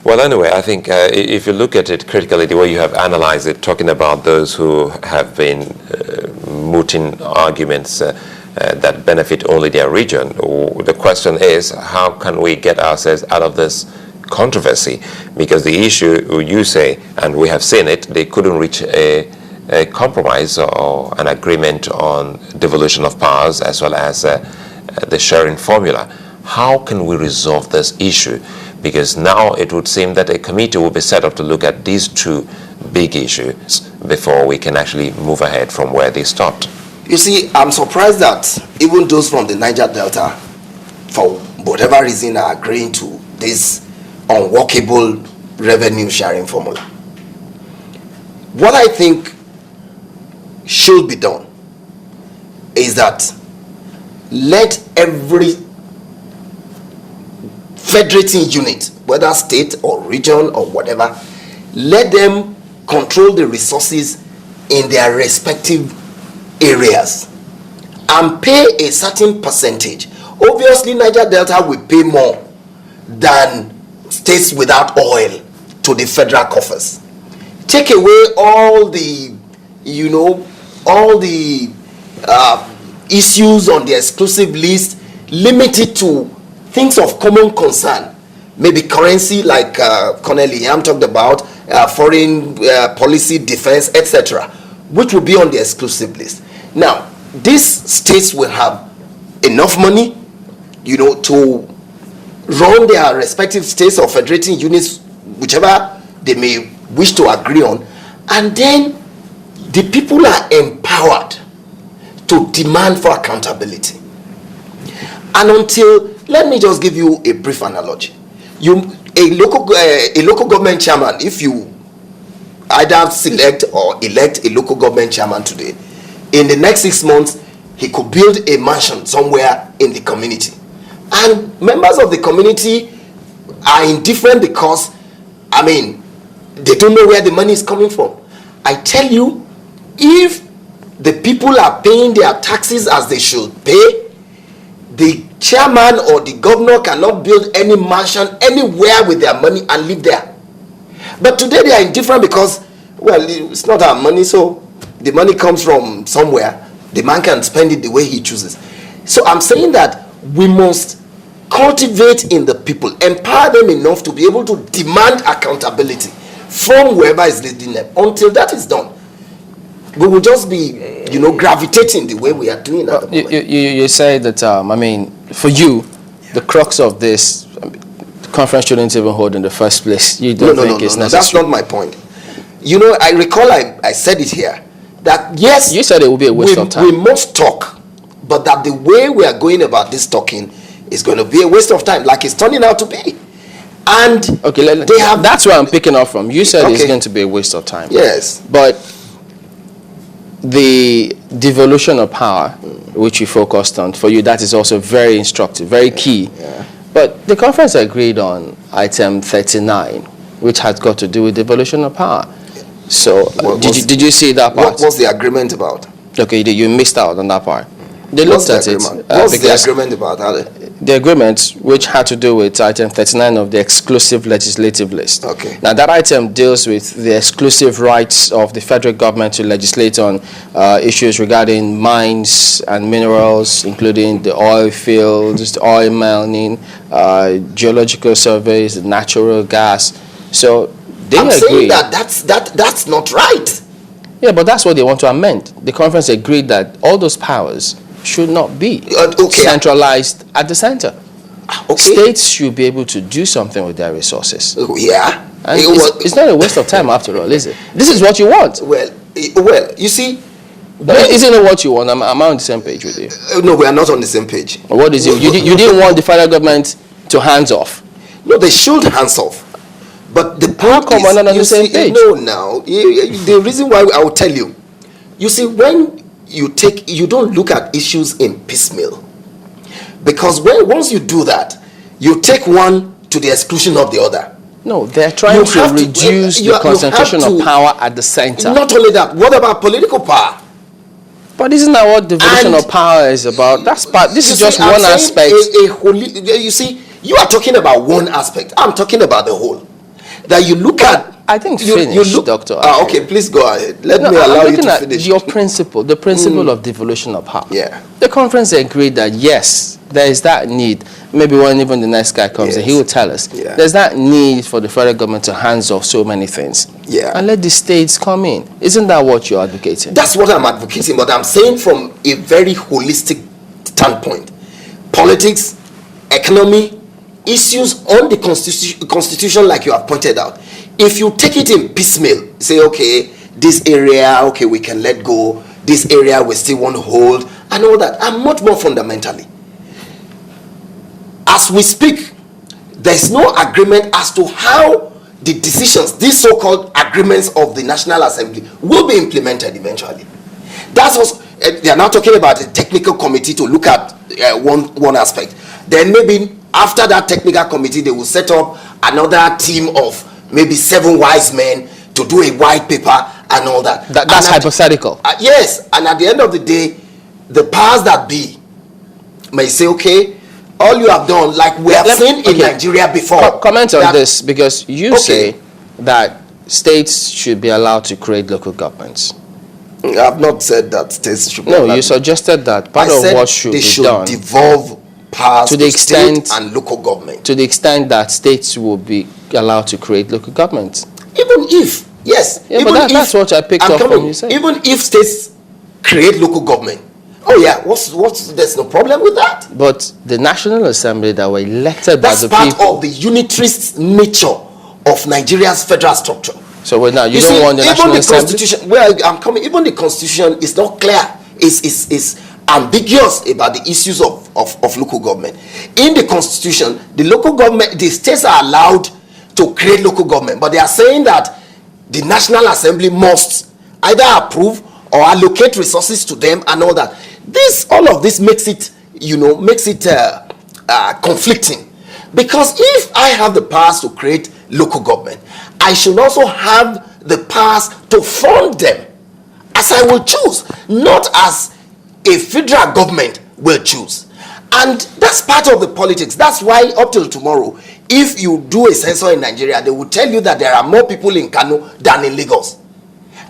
Well, anyway, I think if you look at it critically, the way you have analyzed it, talking about those who have been mooting arguments that benefit only their region, the question is, how can we get ourselves out of this controversy? Because the issue, you say, and we have seen it, they couldn't reach a compromise or an agreement on devolution of powers as well as the sharing formula. How can we resolve this issue? Because now it would seem that a committee will be set up to look at these two big issues before we can actually move ahead from where they stopped. You see, I'm surprised that even those from the Niger Delta, for whatever reason, are agreeing to this unworkable revenue sharing formula. What I think should be done is that let every federating unit, whether state or region or whatever, let them control the resources in their respective areas and pay a certain percentage. Obviously, Niger Delta will pay more than states without oil to the federal coffers. Take away all the, all the issues on the exclusive list, limit it to things of common concern, maybe currency like Colonel Liam talked about, foreign policy, defense, etc., which will be on the exclusive list. Now, these states will have enough money, to run their respective states or federating units, whichever they may wish to agree on, and then the people are empowered to demand for accountability. And until, let me just give you a brief analogy. A local government chairman, if you either select or elect a local government chairman today, in the next 6 months, he could build a mansion somewhere in the community. And members of the community are indifferent because, they don't know where the money is coming from. I tell you, if the people are paying their taxes as they should pay, the chairman or the governor cannot build any mansion anywhere with their money and live there. But today they are indifferent because, well, it's not our money, so the money comes from somewhere. The man can spend it the way he chooses. So I'm saying that we must cultivate in the people, empower them enough to be able to demand accountability from whoever is leading them. Until that is done, we will just be, gravitating the way we are doing at the moment. You say that, for you, the crux of this conference shouldn't even hold in the first place. You don't think it's necessary? That's not my point. I recall I said it here, that yes, you said it will be a waste of time. We must talk, but that the way we are going about this talking is going to be a waste of time, like it's turning out to be. And that's where I'm picking up from. You said it's going to be a waste of time. Yes. But the devolution of power, which you focused on, for you, that is also very instructive, very key. Yeah. But the conference agreed on item 39, which has got to do with devolution of power. So did you see that part? What was the agreement about? Okay, you missed out on that part. They looked at it. What's the agreement about? The agreement, which had to do with item 39 of the exclusive legislative list. Okay. Now, that item deals with the exclusive rights of the federal government to legislate on issues regarding mines and minerals, including the oil fields, the oil mining, geological surveys, natural gas. So they I'm agree. saying that's not right. Yeah, but that's what they want to amend. The conference agreed that all those powers should not be centralized at the center. Okay. States should be able to do something with their resources. Yeah. And it's not a waste of time after all, is it? This is what you want. Well, you see. Isn't it what you want? Am I on the same page with you? No, we are not on the same page. What is it? You didn't want the federal government to hands off. No, they should hands off. But the point is, on the same page? No, now, the reason why I will tell you. You see, when you don't look at issues in piecemeal, because once you do that, you take one to the exclusion of the other. No, they're trying to reduce the concentration of power at the center. Not only that, what about political power? But isn't that what devolution of power is about? That's part. This is just one aspect. You see, you are talking about one aspect. I'm talking about the whole. that you look at. I think you look, Doctor. Okay, please go ahead. Let me allow you to finish. Your principle, the principle of devolution of power. Yeah. The conference agreed that yes, there is that need. Maybe when even the next guy comes in, he will tell us. Yeah. There's that need for the federal government to hands off so many things. Yeah. And let the states come in. Isn't that what you're advocating? That's what I'm advocating, but I'm saying from a very holistic standpoint. Politics, economy, issues on the constitution like you have pointed out. If you take it in piecemeal, say, okay, this area, okay, we can let go. This area we still want to hold, and all that. And much more fundamentally, as we speak, there's no agreement as to how the decisions, these so-called agreements of the National Assembly, will be implemented eventually. That's what they are now talking about, a technical committee to look at one aspect. Then maybe after that technical committee, they will set up another team of maybe 7 wise men to do a white paper and all that. That's hypothetical. Yes, and at the end of the day, the powers that be may say, okay, all you have done, like we have seen in Nigeria before. Comment on this, because you say that states should be allowed to create local governments. I have not said that states should be allowed. No, you suggested that part of what should be done. They should devolve powers to the extent state and local government. To the extent that states will be allowed to create local governments. Even if, yes. Yeah, even but that's what I picked up from you saying. Even if states create local government, oh yeah, there's no problem with that. But the National Assembly that were elected by the people. That's part of the unitarist nature of Nigeria's federal structure. So now you don't want the National Assembly? Constitution, where I'm coming, even the Constitution is not clear. It's ambiguous about the issues of local government. In the Constitution, the local government, the states are allowed to create local government, but they are saying that the National Assembly must either approve or allocate resources to them and all that. All of this makes it, conflicting. Because if I have the powers to create local government, I should also have the powers to fund them as I will choose, not as a federal government will choose. And that's part of the politics. That's why up till tomorrow, if you do a census in Nigeria, they will tell you that there are more people in Kano than in Lagos.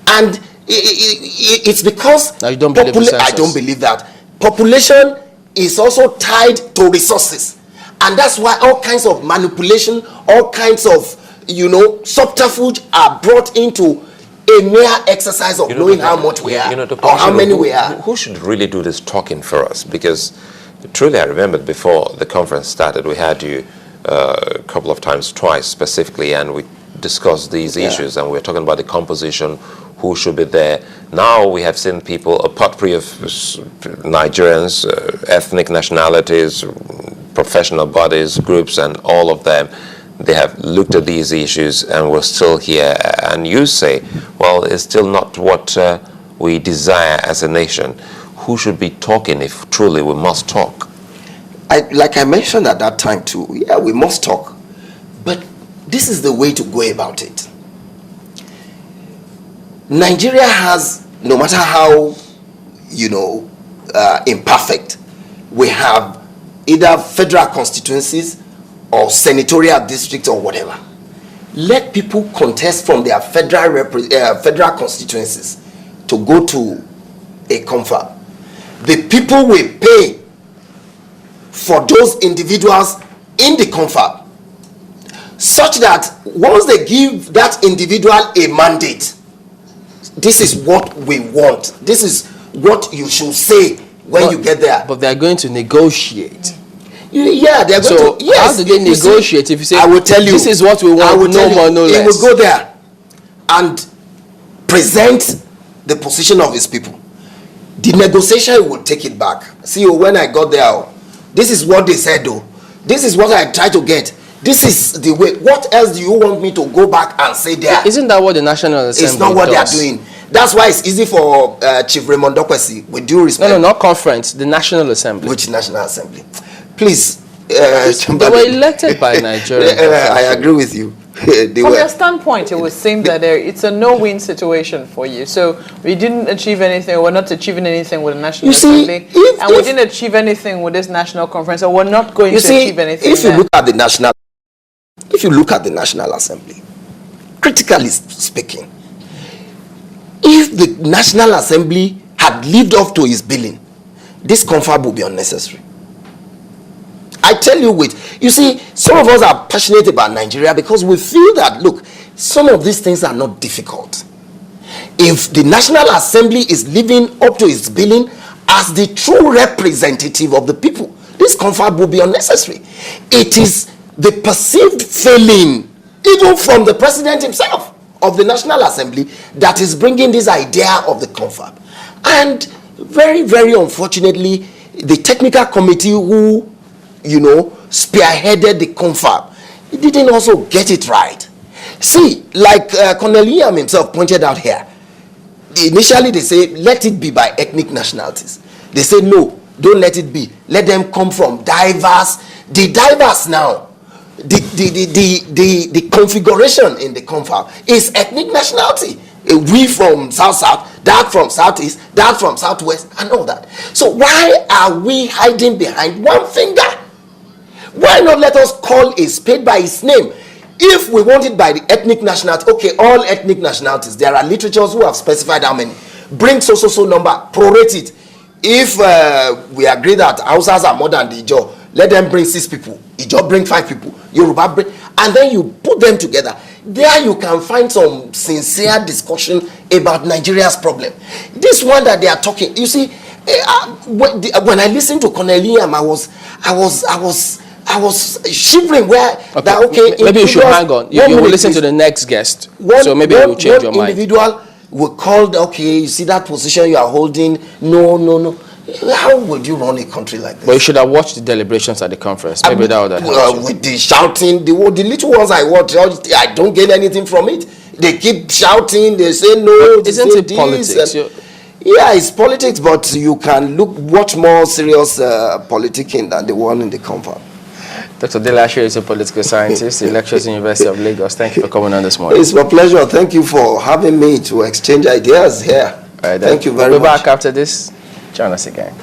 And it's because now you don't believe the census. I don't believe that. Population is also tied to resources. And that's why all kinds of manipulation, all kinds of, subterfuge are brought into a mere exercise of knowing how much we are or how many we are. Who should really do this talking for us? Because truly I remembered before the conference started, we had you a couple of times, twice specifically, and we discussed these issues, and we were talking about the composition, who should be there. Now we have seen people, a potpourri of Nigerians, ethnic nationalities, professional bodies, groups, and all of them. They have looked at these issues and we're still here. And you say, well, it's still not what we desire as a nation. Who should be talking if truly we must talk? Like I mentioned at that time too, yeah, we must talk. But this is the way to go about it. Nigeria has, no matter how, imperfect, we have either federal constituencies or senatorial districts or whatever. Let people contest from their federal constituencies to go to a confab. The people will pay for those individuals in the confab, such that once they give that individual a mandate, this is what we want, this is what you should say when you get there. But they're going to negotiate. Yeah, they're going to. Yes, how do they negotiate if you say, I will tell you, this is what we want, no more, no less? He will go there and present the position of his people. The negotiation will take it back. See, when I got there, this is what they said, though. This is what I tried to get. This is the way. What else do you want me to go back and say there? Isn't that what the National Assembly It's not what does? they are doing. That's why it's easy for Chief Raymond Dokwesi, with due respect. No, not conference, the National Assembly. Which National Assembly? Please. They were elected by Nigeria. I agree with you. From your standpoint, it would seem that it's a no-win situation for you. So we didn't achieve anything, we're not achieving anything with the National Assembly, and we didn't achieve anything with this national conference, so we're not going to achieve anything. If you look at the National Assembly, critically speaking, if the National Assembly had lived up to its billing, this confab would be unnecessary. I tell you, you see, some of us are passionate about Nigeria because we feel that, look, some of these things are not difficult. If the National Assembly is living up to its billing as the true representative of the people, this confab will be unnecessary. It is the perceived failing, even from the president himself, of the National Assembly that is bringing this idea of the confab. And very, very unfortunately, the technical committee who, spearheaded the confab, he didn't also get it right. See, like Colonel Liam himself pointed out here, initially they say, let it be by ethnic nationalities. They say, no, don't let it be. Let them come from diverse now. The configuration in the confab is ethnic nationality. We from South-South, that from Southeast, that from Southwest, and all that. So why are we hiding behind one finger? Why not let us call a spade by its name? If we want it by the ethnic nationality, okay, all ethnic nationalities, there are literatures who have specified how many. Bring so number, prorate it. If we agree that Hausas are more than the Ijaw, let them bring 6 people. Ijaw bring 5 people. Yoruba bring, and then you put them together. There you can find some sincere discussion about Nigeria's problem. This one that they are talking, you see, when I listened to Colonel Liam, I was shivering where okay. That okay. Maybe you should hang on. You will listen to the next guest. So maybe you will change your mind. Individual will call, okay, you see that position you are holding. No. How would you run a country like this? But you should have watched the deliberations at the conference. Maybe that would have helped. With the shouting, the little ones I watch, I don't get anything from it. They keep shouting, they say no. Isn't it politics? Yeah, it's politics, but you can watch more serious politicking than the one in the confab. Dr. Dele Ashiru is a political scientist. He lectures in the University of Lagos. Thank you for coming on this morning. It's my pleasure. Thank you for having me to exchange ideas here. Right, thank you very much. We'll be back after this. Join us again.